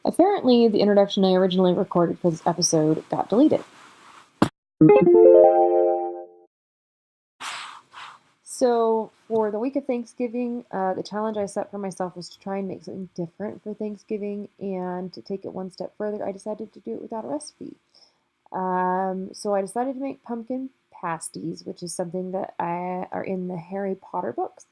Apparently, the introduction I originally recorded for this episode got deleted. So, for the week of Thanksgiving, the challenge I set for myself was to try and make something different for Thanksgiving, and to take it one step further, I decided to do it without a recipe. So I decided to make pumpkin pasties, which is something that are in the Harry Potter books,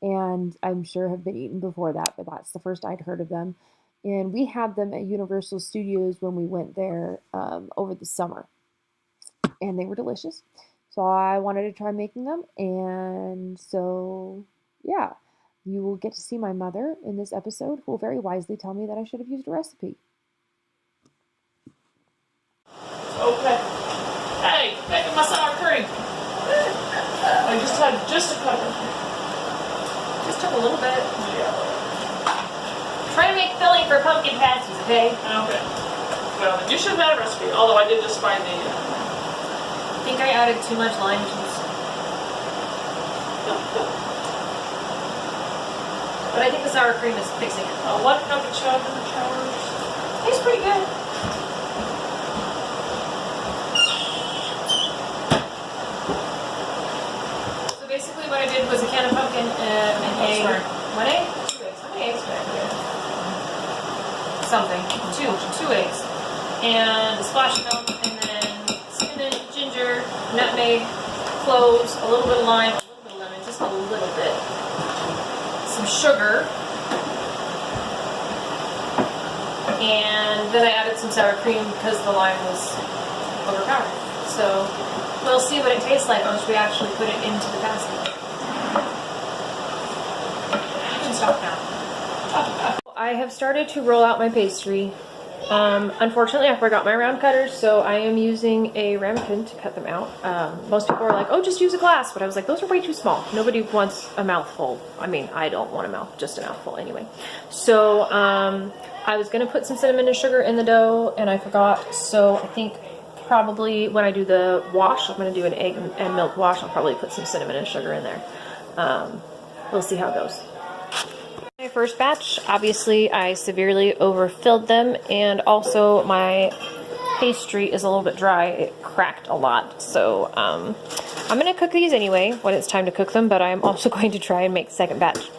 and I'm sure have been eaten before that, but that's the first I'd heard of them. And we had them at Universal Studios when we went there over the summer, and they were delicious. So I wanted to try making them, and so yeah, you will get to see my mother in this episode, who will very wisely tell me that I should have used a recipe. Okay. Hey, making my sour cream. I just had just a couple. Just took a little bit. Yeah. Try to make filling for pumpkin pasties, okay? Okay. Well, you should have had a recipe, although I did just find the... I think I added too much lime juice. But I think the sour cream is fixing it. 1 cup of cheddar showers. Tastes pretty good. So basically what I did was a can of pumpkin and an egg. Sorry. 1 egg? 2 eggs. How many eggs did I put in? Something. Two eggs. And a splash of milk, and then cinnamon, ginger, nutmeg, cloves, a little bit of lime, a little bit of lemon, just a little bit. Some sugar. And then I added some sour cream because the lime was overpowered. So we'll see what it tastes like once we actually put it into the pasty. You can stop now. I have started to roll out my pastry. Unfortunately, I forgot my round cutters, so I am using a ramekin to cut them out. Most people are like, oh, just use a glass, but I was like, those are way too small. Nobody wants a mouthful. I mean, I don't want just a mouthful anyway. So I was going to put some cinnamon and sugar in the dough, and I forgot, so I think probably when I do the wash, I'm going to do an egg and milk wash, I'll probably put some cinnamon and sugar in there. We'll see how it goes. My first batch, obviously I severely overfilled them, and also my pastry is a little bit dry. It cracked a lot, so I'm going to cook these anyway when it's time to cook them, but I'm also going to try and make the second batch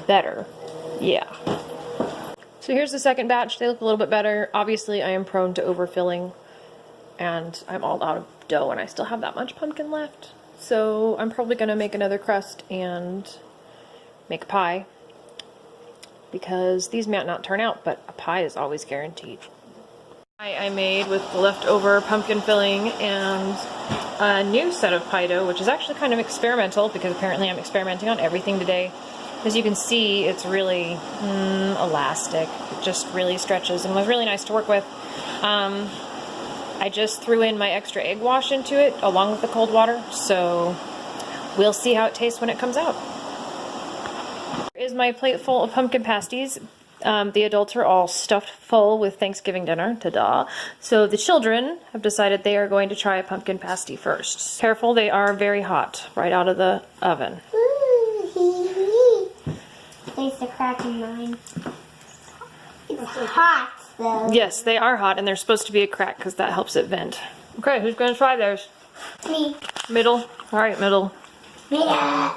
better. Yeah. So here's the second batch. They look a little bit better. Obviously I am prone to overfilling, and I'm all out of dough, and I still have that much pumpkin left. So I'm probably going to make another crust and make a pie, because these might not turn out, but a pie is always guaranteed. I made with the leftover pumpkin filling and a new set of pie dough, which is actually kind of experimental, because apparently I'm experimenting on everything today. As you can see, it's really elastic. It just really stretches and was really nice to work with. I just threw in my extra egg wash into it along with the cold water, so we'll see how it tastes when it comes out. Is my plate full of pumpkin pasties. The adults are all stuffed full with Thanksgiving dinner, ta-da. So the children have decided they are going to try a pumpkin pasty first. Careful, they are very hot, right out of the oven. There's the crack in mine. It's hot, though. Yes, they are hot, and there's supposed to be a crack because that helps it vent. Okay, who's going to try theirs? Me. Middle? Alright, middle. Yeah.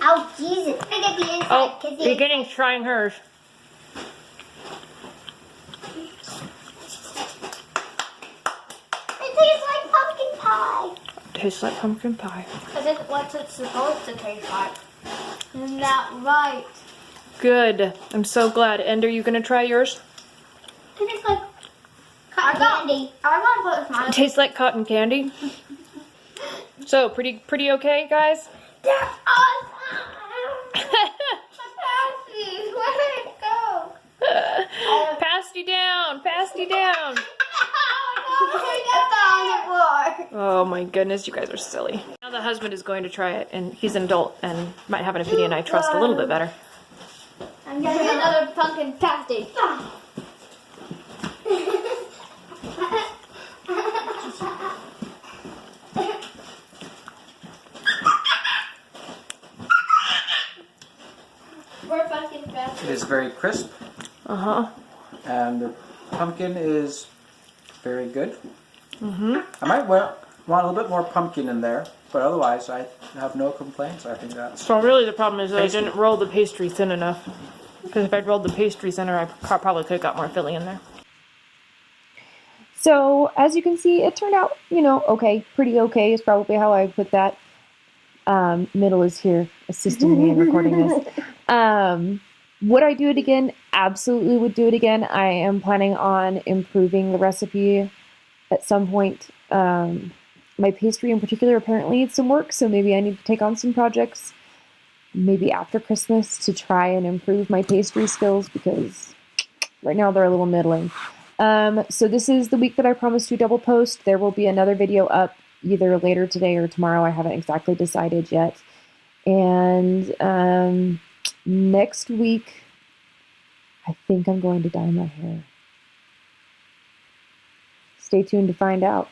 Oh, Jesus. I get the inside. Oh, beginning's trying hers. It tastes like pumpkin pie. Tastes like pumpkin pie. Because it's what it's supposed to taste like. Isn't that right? Good. I'm so glad. And are you going to try yours? It tastes like cotton candy. I want to put mine. It tastes like cotton candy. So, pretty okay, guys? They're awesome. Pasties, where did it go? Pasty down! Pasty down! Oh my goodness, you guys are silly. Now the husband is going to try it, and he's an adult and might have an opinion I trust a little bit better. I'm getting another pumpkin pasty. It is very crisp. And the pumpkin is very good. I might want a little bit more pumpkin in there, but otherwise I have no complaints. I think that's So really the problem is that Tasty. I didn't roll the pastry thin enough. Because if I'd rolled the pastry thinner, I probably could have got more filling in there. So as you can see, it turned out, okay, pretty okay is probably how I would put that. Middle is here assisting me in recording this. Would I do it again? Absolutely would do it again. I am planning on improving the recipe at some point. My pastry in particular apparently needs some work, so maybe I need to take on some projects maybe after Christmas to try and improve my pastry skills, because right now they're a little middling. So this is the week that I promised to double post. There will be another video up either later today or tomorrow. I haven't exactly decided yet. And next week, I think I'm going to dye my hair. Stay tuned to find out.